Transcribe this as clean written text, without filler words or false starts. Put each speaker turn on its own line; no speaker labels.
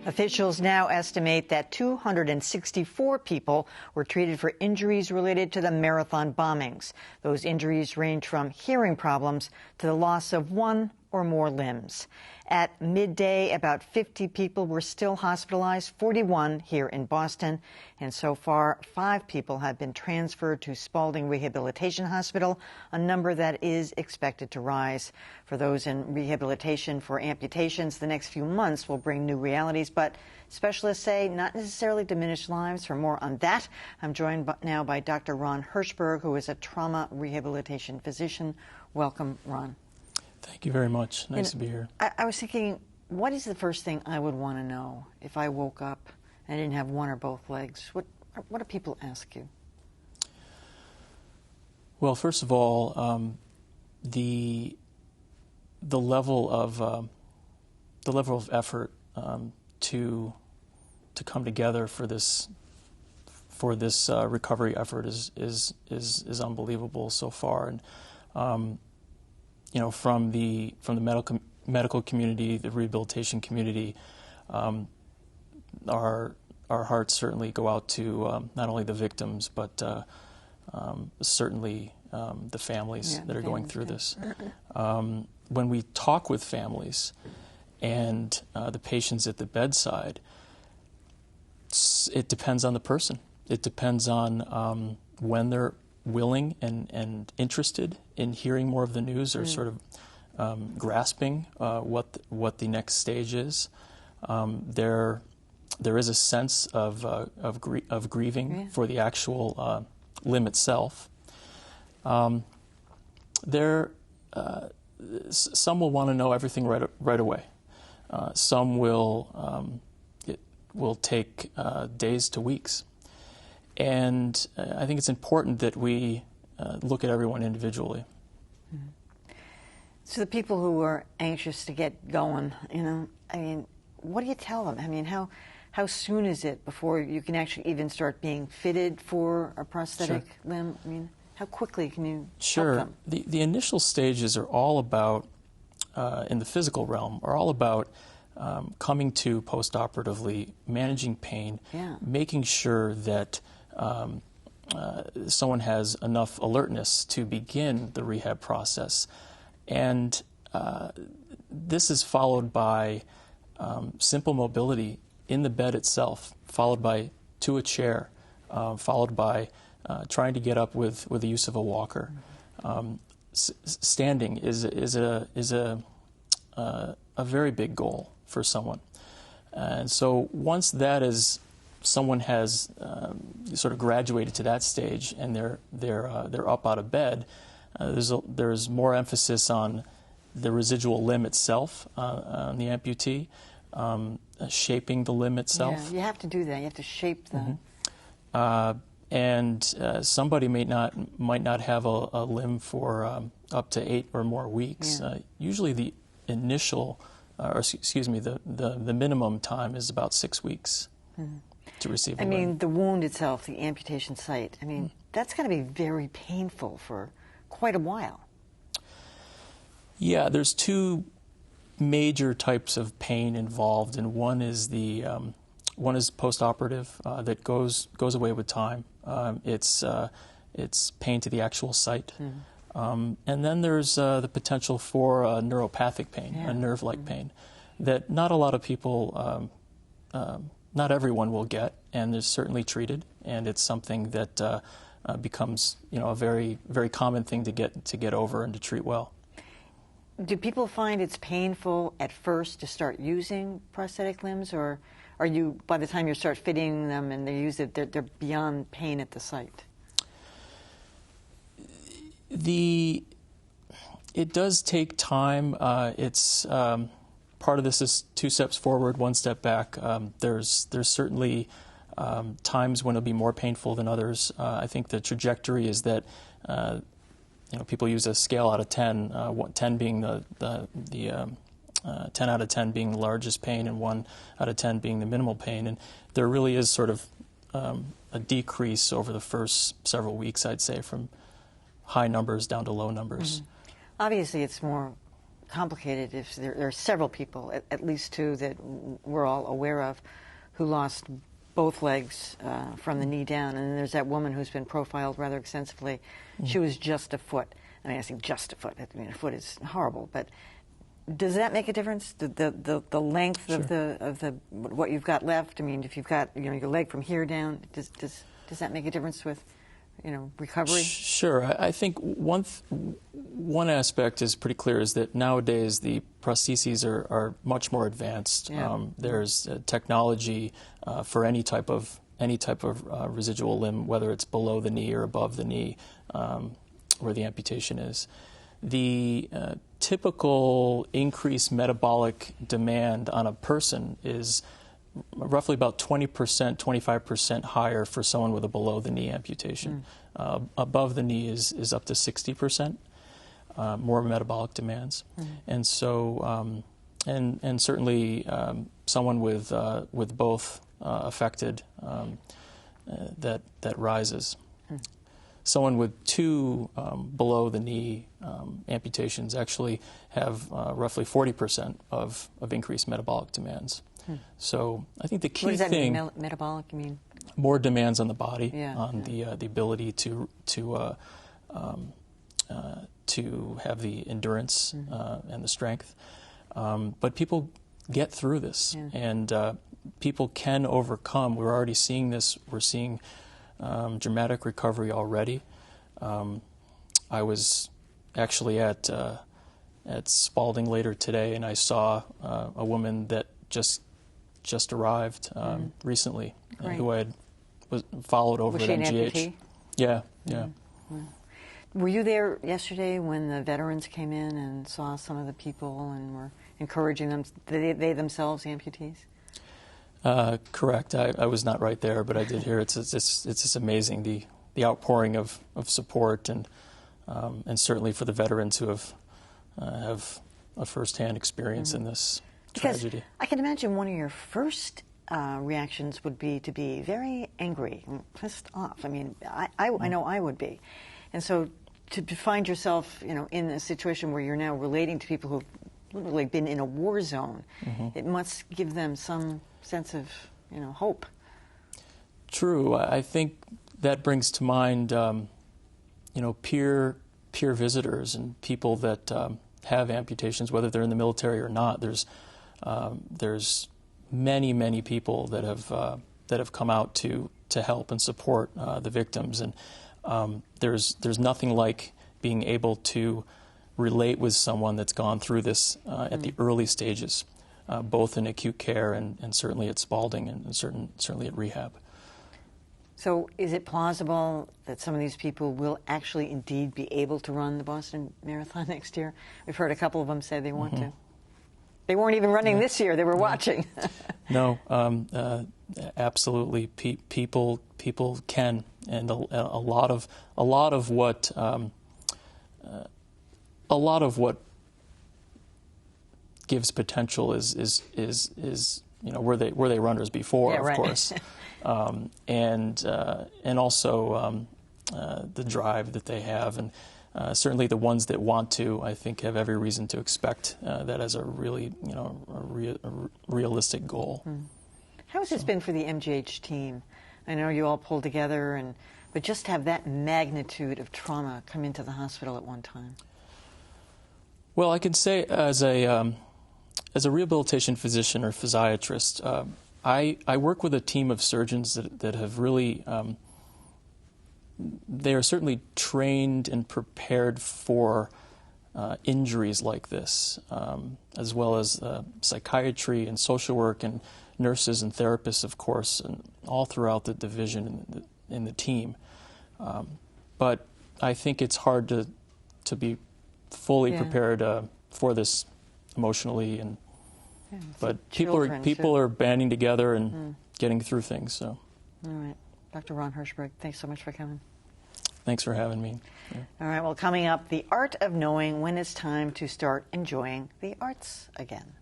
Officials now estimate that 264 people were treated for injuries related to the marathon bombings. Those injuries range from hearing problems to the loss of one or more limbs. At midday, about 50 people were still hospitalized, 41 here in Boston. And so far, 5 people have been transferred to Spaulding Rehabilitation Hospital, a number that is expected to rise. For those in rehabilitation for amputations, the next few months will bring new realities, but specialists say not necessarily diminished lives. For more on that, I'm joined now by Dr. Ron Hirschberg, who is a trauma rehabilitation physician. Welcome, Ron.
Thank you very much. Nice to be here.
I was thinking, what is the first thing I would want to know if I woke up and I didn't have one or both legs? What do people ask you?
Well, first of all, the level of effort to come together for this recovery effort is unbelievable so far, and you know, from the medical community, the rehabilitation community, our hearts certainly go out to not only the victims, but certainly the families that are going through this. When we talk with families and the patients at the bedside, it depends on the person. It depends on when they're willing and interested in hearing more of the news, or sort of grasping what the next stage is. There is a sense of grieving for the actual limb itself. Some will want to know everything right away. Some it will take days to weeks. And I think it's important that we look at everyone individually.
So the people who are anxious to get going, you know, I mean, what do you tell them? I mean, how soon is it before you can actually even start being fitted for a prosthetic limb? I mean, how quickly can you help them?
The initial stages are all about, in the physical realm, are all about coming to postoperatively, managing pain, making sure that someone has enough alertness to begin the rehab process. And this is followed by simple mobility in the bed itself, followed by to a chair, followed by trying to get up with the use of a walker. Standing is a very big goal for someone. And so once that is, someone has sort of graduated to that stage and they're up out of bed, there's more emphasis on the residual limb itself, on the amputee, shaping the limb itself.
Yeah, you have to do that. You have to shape the.
And somebody might not have a limb for up to 8 or more weeks. Usually the initial, the minimum time is about 6 weeks. To receive a limb.
I mean, the wound itself, the amputation site, I mean, that's going to be very painful for quite a while.
Yeah, there's 2 major types of pain involved, and one is postoperative that goes away with time. It's pain to the actual site, and then there's the potential for neuropathic pain, a nerve-like pain, that not a lot of people. Not everyone will get, and is certainly treated, and it's something that becomes, you know, a very, very common thing to get over and to treat well.
Do people find it's painful at first to start using prosthetic limbs, or are you, by the time you start fitting them and they use it, they're beyond pain at the site?
It does take time. Part of this is 2 steps forward, 1 step back. There's certainly times when it'll be more painful than others. I think the trajectory is that people use a scale out of 10, 10 being the 10 out of 10 being the largest pain, and 1 out of 10 being the minimal pain. And there really is sort of a decrease over the first several weeks, I'd say, from high numbers down to low numbers.
Obviously, it's more complicated if there are several people, at least two that we're all aware of, who lost both legs from the knee down. And then there's that woman who's been profiled rather extensively. She was just a foot. I mean, I say just a foot. I mean, a foot is horrible, but does that make a difference? The length
Sure.
of the what you've got left? I mean, if you've got your leg from here down, does that make a difference with recovery?
Sure. I think one aspect is pretty clear, is that nowadays the prostheses are much more advanced.
Yeah.
There's technology for any type of residual limb, whether it's below the knee or above the knee, where the amputation is. The typical increased metabolic demand on a person is roughly about 20%, 25% higher for someone with a below-the-knee amputation. Above the knee is up to 60% more metabolic demands. And so, and certainly someone with both affected, that rises. Someone with two below-the-knee amputations actually have roughly 40% of increased metabolic demands. So I think the key
what does that
thing,
mean, metabolic? You mean
more demands on the body,
Yeah.
the ability to have the endurance and the strength. But people get through this, and people can overcome. We're already seeing this. We're seeing dramatic recovery already. I was actually at Spaulding later today, and I saw a woman that just arrived recently, who I had followed over
was
at
she an
MGH.
amputee?
Yeah.
Were you there yesterday when the veterans came in and saw some of the people and were encouraging them? They themselves amputees?
Correct. I was not right there, but I did hear it's just amazing, the outpouring of support, and certainly for the veterans who have a firsthand experience in this tragedy.
Because I can imagine one of your first reactions would be to be very angry and pissed off. I mean, I know I would be. And so to find yourself, in a situation where you're now relating to people who've literally been in a war zone, it must give them some sense of, hope.
True. I think that brings to mind, peer visitors and people that have amputations, whether they're in the military or not. There's many people that have come out to help and support the victims, and there's nothing like being able to relate with someone that's gone through this at the early stages, both in acute care and certainly at Spaulding and certainly at Rehab.
So is it plausible that some of these people will actually indeed be able to run the Boston Marathon next year? We've heard a couple of them say they want to. They weren't even running this year. They were watching. No,
absolutely. People can, and a lot of what gives potential is were they runners before,
yeah, right.
Of course, and also the drive that they have, and certainly the ones that want to, I think, have every reason to expect that as a really realistic goal.
How has this been for the MGH team? I know you all pulled together, but just have that magnitude of trauma come into the hospital at one time.
Well, I can say as a rehabilitation physician or physiatrist, I work with a team of surgeons that have really, they are certainly trained and prepared for injuries like this, as well as psychiatry and social work and nurses and therapists, of course, and all throughout the division in the team. But I think it's hard to be fully prepared for this emotionally, but people are banding together and getting through things. So,
all right, Dr. Ron Hirschberg, thanks so much for coming.
Thanks for having me. Yeah.
All right, well, coming up, the art of knowing when it's time to start enjoying the arts again.